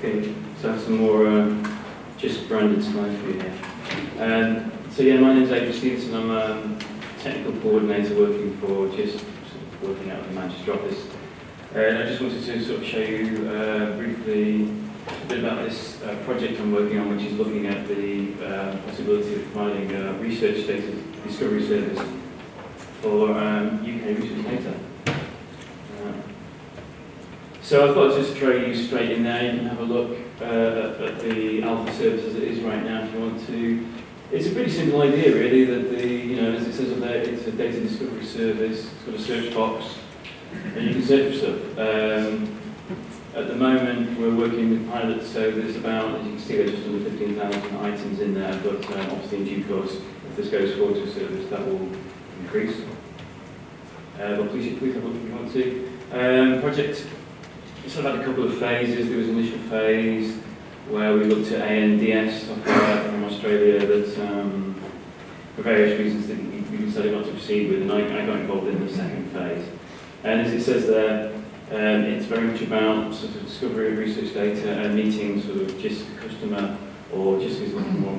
Okay, so I have some more just branded slides for you here. So yeah, my name is Adrian Stevenson. I'm a technical coordinator working for just sort of working out of the Manchester office. And I just wanted to sort of show you briefly a bit about this project I'm working on, which is looking at the possibility of providing a research data discovery service for UK research data. So I thought I'd just throw you straight in there. You can have a look at the alpha service as it is right now if you want to. It's a pretty simple idea really, that as it says up there, it's a data discovery service. It's got a search box and you can search for stuff. At the moment we're working with pilots, so there's about, as you can see, there's just under 15,000 items in there, but obviously in due course, if this goes forward to a service, that will increase. But please have a look if you want to. Project sort of had a couple of phases. There was an initial phase where we looked at ANDS software from Australia that, for various reasons, we decided not to proceed with, and I got involved in the second phase. And as it says there, it's very much about sort of discovery of research data and meeting sort of just the customer, or just as looking more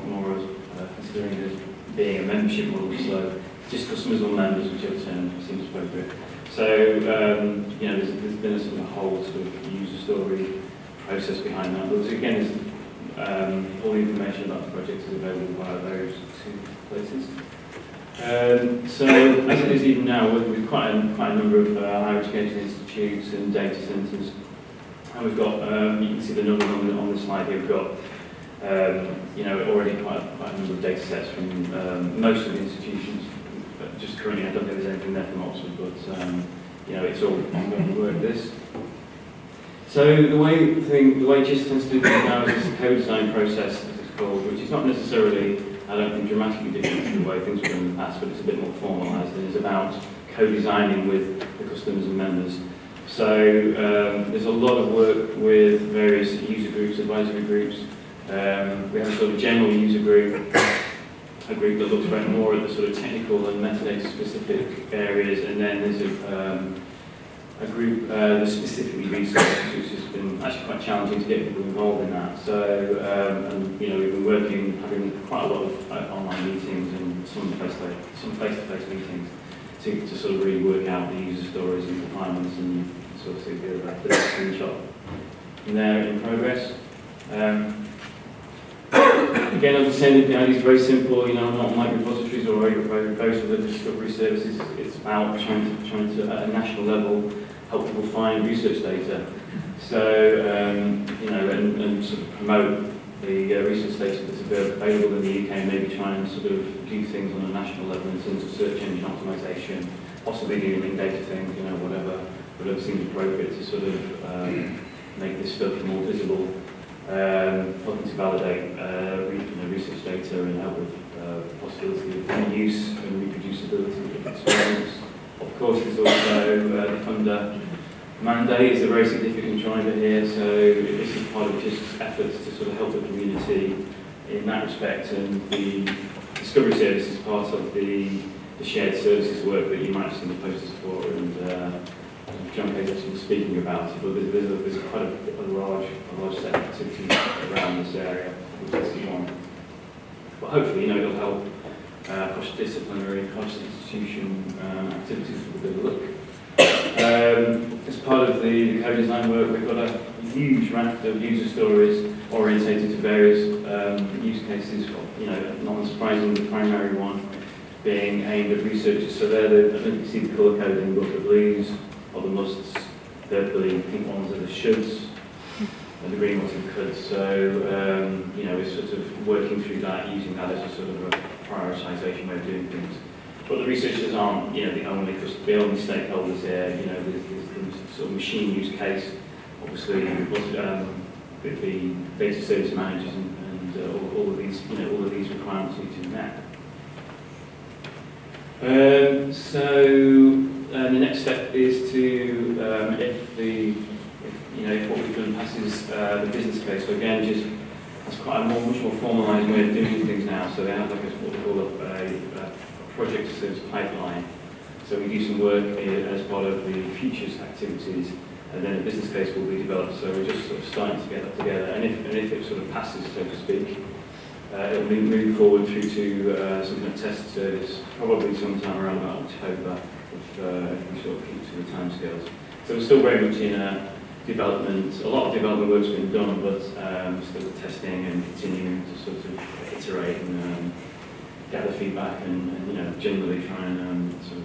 considering it as being a membership model, so just customers or members, whichever term seems appropriate. So, there's been a sort of whole sort of user story process behind that. But again, all the information about the project is available via those two places. So, as it is even now, working with quite a number of higher education institutes and data centres, and we've got, you can see the numbers on the slide here. We've got, already quite a number of data sets from most of the institutions. Just currently, I don't think there's anything there from Oxford, but it's all ongoing work. This. So the way GIST tends to do things now is this co-design process, as it's called, which is not necessarily, I don't think, dramatically different from the way things were done in the past, but it's a bit more formalised, and it's about co-designing with the customers and members. So there's a lot of work with various user groups, advisory groups. We have a sort of general user group, a group that looks right more at the sort of technical and metadata specific areas, and then there's a group that specifically researches, which has been actually quite challenging to get people involved in that. So, we've been having quite a lot of online meetings and some face-to-face meetings to sort of really work out the user stories and requirements, and sort of see the screenshot from there in progress. Again, I'm just saying that it's very simple. Not unlike repositories or most of the discovery services, it's about trying to at a national level help people find research data. So and sort of promote the research data that's available in the UK, and maybe try and sort of do things on a national level in terms of search engine optimization, possibly doing link data things, whatever seems appropriate to sort of make this stuff more visible. Helping to validate research data and help with the possibility of reuse and reproducibility of experiments. Of course, there's also the funder mandate is a very significant driver here, so this is part of just efforts to sort of help the community in that respect, and the discovery service is part of the shared services work that you might have seen the posters for, and John Hayes actually was speaking about it, but there's quite a large set of activities around this area, which is one. But hopefully, it'll help cross-disciplinary, cross-institution activities with a bit of a look. As part of the co-design work, we've got a huge raft of user stories orientated to various use cases. Not unsurprising, the primary one being aimed at researchers. So there, I don't think you see the colour coding, but the blues are the musts, the pink ones are the shoulds, and the green ones are the coulds. So, we're sort of working through that, using that as a sort of a prioritisation way of doing things. But the researchers aren't, the only stakeholders here. There's the sort of machine use case, obviously, with the data service managers and all of these requirements need to be met. The next step is to, if what we've done passes the business case. So again, it's quite a much more formalised way of doing things now. So they have what we call a project service pipeline. So we do some work as part of the futures activities, and then a business case will be developed. So we're just sort of starting to get that together, and if it sort of passes, so to speak, it'll move forward through to some kind of test service, probably sometime around about October, if we sort of keep to the timescales. So we're still very much in development. A lot of development work's been done, but still testing and continuing to sort of iterate and gather feedback and you know, generally try and sort of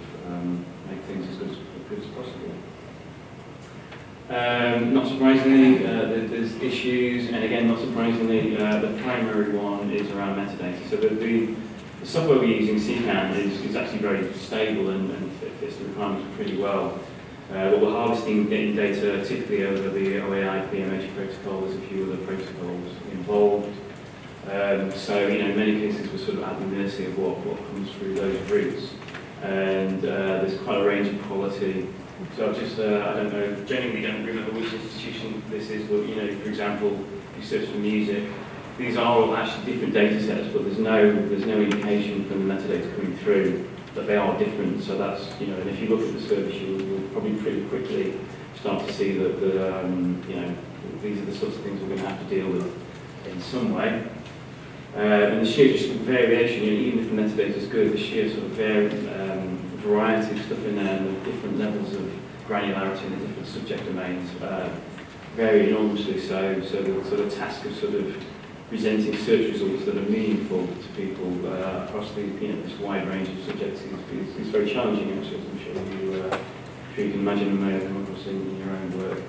make things as good as possible. Not surprisingly, there's issues, and again, not surprisingly, the primary one is around metadata. So the software we're using, CCAN, is actually very stable and fits the requirements pretty well. But we're harvesting data typically over the OAI PMH protocol. There's a few other protocols involved. So, you know, in many cases we're sort of at the mercy of what comes through those routes. And there's quite a range of quality. So I've just, I don't know, genuinely don't remember which institution this is, but, you know, for example, if you search for music, these are all actually different data sets, but there's no indication from the metadata coming through that they are different. So that's, you know, and if you look at the service, you'll probably pretty quickly start to see that, you know, these are the sorts of things we're going to have to deal with in some way. And the sheer just variation, you know, even if the metadata is good, the sheer sort of variety of stuff in there and the different levels of granularity in the different subject domains vary enormously. So the sort of task of sort of presenting search results that are meaningful to people across the, you know, this wide range of subjects is very challenging, actually, as I'm sure you can imagine and may have come across in your own work.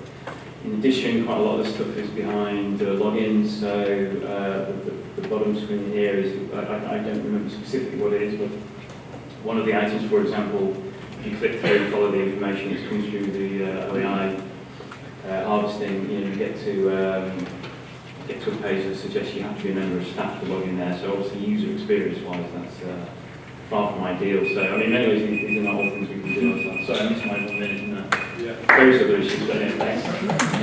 In addition, quite a lot of the stuff is behind logins. So the bottom screen here is, I don't remember specifically what it is, but one of the items, for example, if you click through and follow the information that comes through the OAI harvesting, you know, you get to a page that suggests you have to be a member of staff to log in there. So obviously, user experience-wise, that's far from ideal. So I mean, in many ways, these are not all things we can do ourselves. Sorry, I missed my 1 minute in that. Yeah. Those other issues, but anyway, thanks.